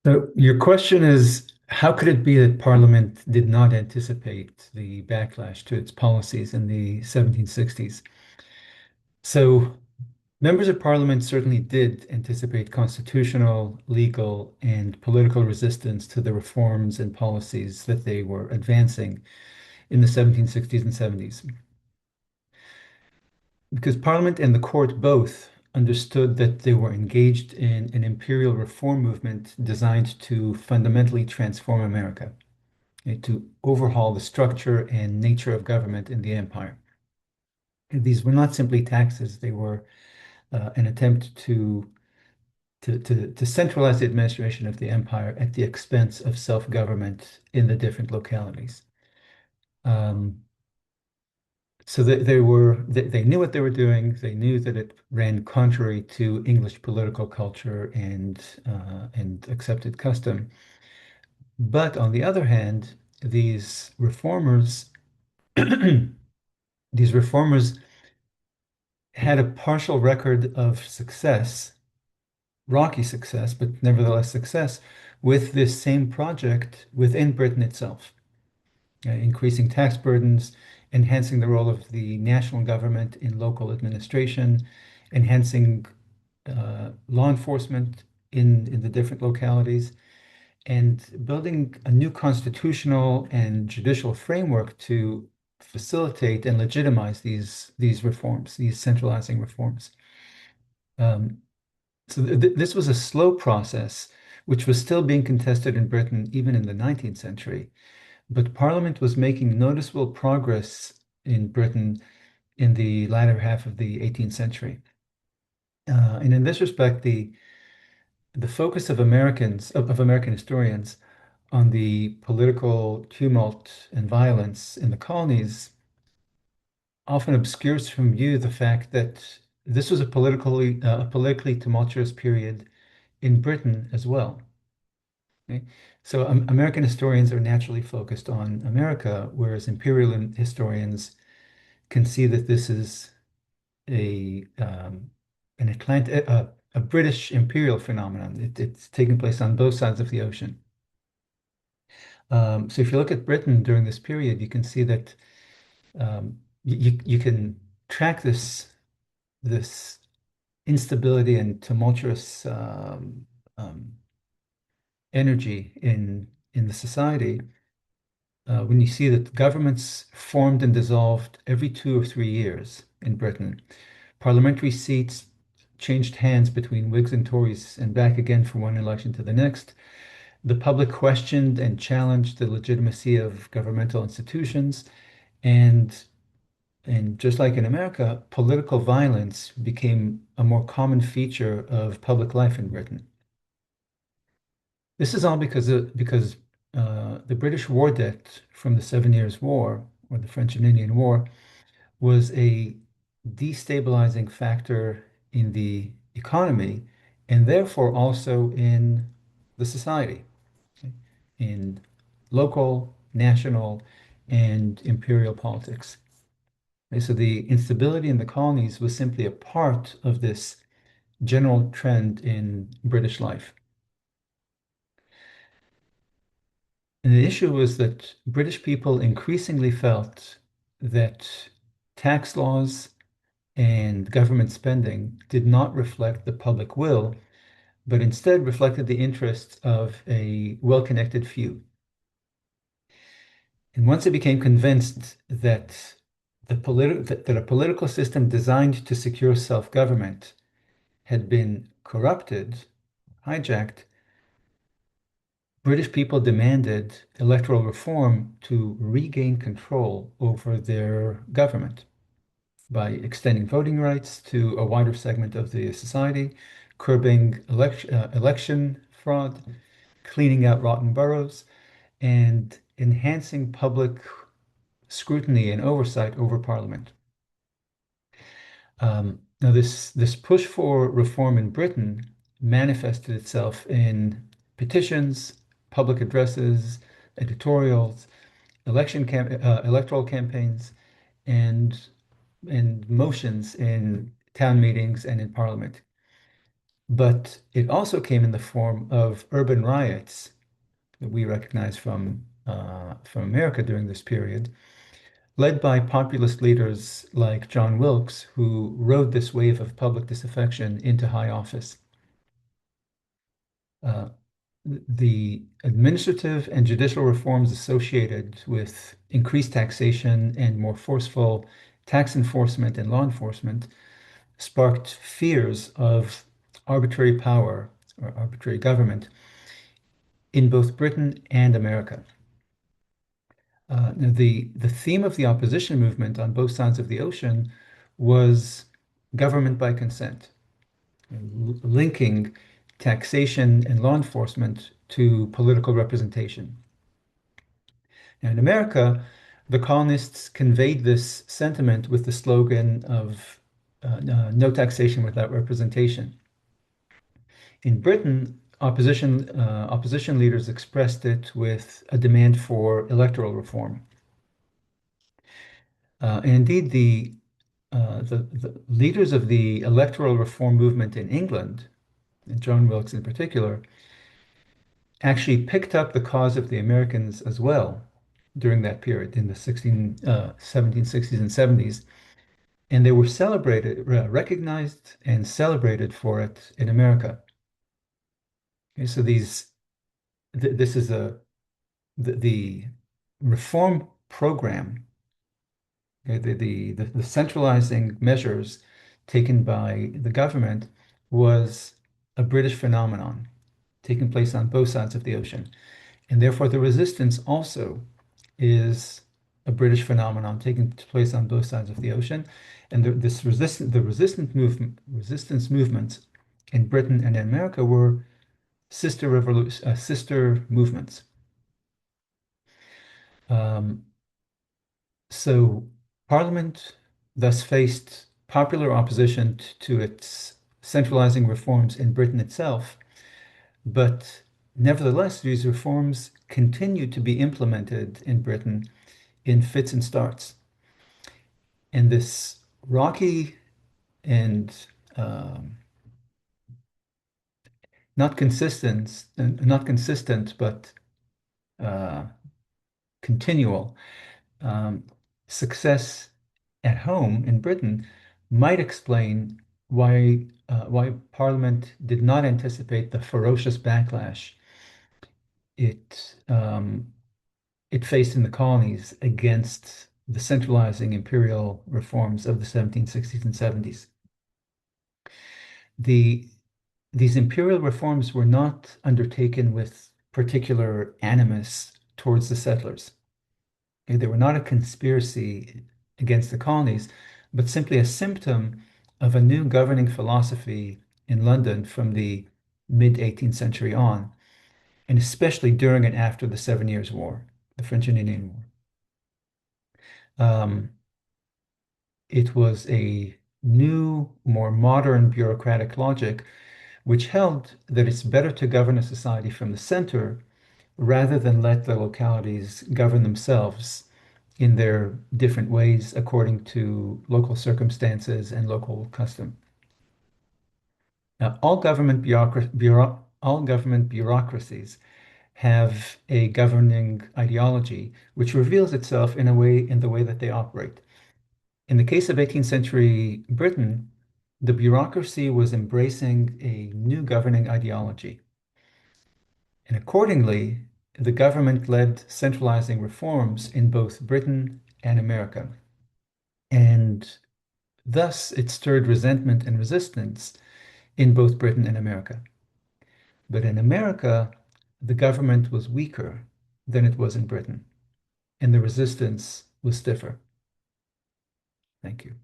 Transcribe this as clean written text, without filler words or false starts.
So your question is, how could it be that Parliament did not anticipate the backlash to its policies in the 1760s? So members of Parliament certainly did anticipate constitutional, legal, and political resistance to the reforms and policies that they were advancing in the 1760s and 70s. Because Parliament and the court both understood that they were engaged in an imperial reform movement designed to fundamentally transform America, to overhaul the structure and nature of government in the empire. And these were not simply taxes, they were an attempt to centralize the administration of the empire at the expense of self-government in the different localities. Um, so they knew what they were doing. They knew that it ran contrary to English political culture and accepted custom. But on the other hand, these reformers these reformers had a partial record of success, rocky success, but nevertheless success, with this same project within Britain itself, increasing tax burdens, enhancing the role of the national government in local administration, enhancing law enforcement in the different localities, and building a new constitutional and judicial framework to facilitate and legitimize these reforms, these centralizing reforms. Um, so this was a slow process, which was still being contested in Britain even in the 19th century. But Parliament was making noticeable progress in Britain in the latter half of the 18th century. And in this respect, the focus of American historians on the political tumult and violence in the colonies often obscures from view the fact that this was a politically tumultuous period in Britain as well. Okay? So American historians are naturally focused on America, whereas imperial historians can see that this is a an Atlantic a British imperial phenomenon. It's taking place on both sides of the ocean. So if you look at Britain during this period, you can see that you can track this instability and tumultuous um, energy in the society when you see that governments formed and dissolved every 2 or 3 years in Britain. Parliamentary seats changed hands between Whigs and Tories and back again from one election to the next. The public questioned and challenged the legitimacy of governmental institutions, and and just like in America, political violence became a more common feature of public life in Britain. This is all because the British war debt from the Seven Years' War, or the French and Indian War, was a destabilizing factor in the economy and therefore also in the society, okay, in local, national, and imperial politics. Okay, so the instability in the colonies was simply a part of this general trend in British life. And the issue was that British people increasingly felt that tax laws and government spending did not reflect the public will, but instead reflected the interests of a well-connected few. And once they became convinced that that a political system designed to secure self-government had been corrupted, hijacked, British people demanded electoral reform to regain control over their government by extending voting rights to a wider segment of the society, curbing election fraud, cleaning out rotten boroughs, and enhancing public scrutiny and oversight over Parliament. Now, this push for reform in Britain manifested itself in petitions, public addresses, editorials, electoral campaigns, and motions in town meetings and in Parliament. But it also came in the form of urban riots that we recognize from America during this period, led by populist leaders like John Wilkes, who rode this wave of public disaffection into high office. Uh, the administrative and judicial reforms associated with increased taxation and more forceful tax enforcement and law enforcement sparked fears of arbitrary power or arbitrary government in both Britain and America. The theme of the opposition movement on both sides of the ocean was government by consent, linking taxation and law enforcement to political representation. Now, in America, the colonists conveyed this sentiment with the slogan of no taxation without representation. In Britain, opposition leaders expressed it with a demand for electoral reform. And indeed, the leaders of the electoral reform movement in England, and John Wilkes in particular, actually picked up the cause of the Americans as well during that period in the 1760s and 70s. And they were celebrated, recognized and celebrated for it in America. Okay, so this is the reform program, okay, the centralizing measures taken by the government was a British phenomenon taking place on both sides of the ocean. And therefore, the resistance also is a British phenomenon taking place on both sides of the ocean. And the resistance movements in Britain and in America were sister movements. Um, so Parliament thus faced popular opposition to its centralizing reforms in Britain itself, but nevertheless, these reforms continued to be implemented in Britain in fits and starts. And this rocky and um, not consistent, but uh, continual um, success at home in Britain might explain why Parliament did not anticipate the ferocious backlash it it faced in the colonies against the centralizing imperial reforms of the 1760s and 70s. The These imperial reforms were not undertaken with particular animus towards the settlers. Okay, they were not a conspiracy against the colonies, but simply a symptom of a new governing philosophy in London from the mid 18th century on, and especially during and after the Seven Years' War, the French and Indian War. Um, it was a new, more modern bureaucratic logic which held that it's better to govern a society from the center rather than let the localities govern themselves in their different ways according to local circumstances and local custom. Now, all government bureaucracies have a governing ideology which reveals itself in the way that they operate. In the case of 18th century Britain, the bureaucracy was embracing a new governing ideology. And accordingly, the government led centralizing reforms in both Britain and America. And thus, it stirred resentment and resistance in both Britain and America. But in America, the government was weaker than it was in Britain, and the resistance was stiffer. Thank you.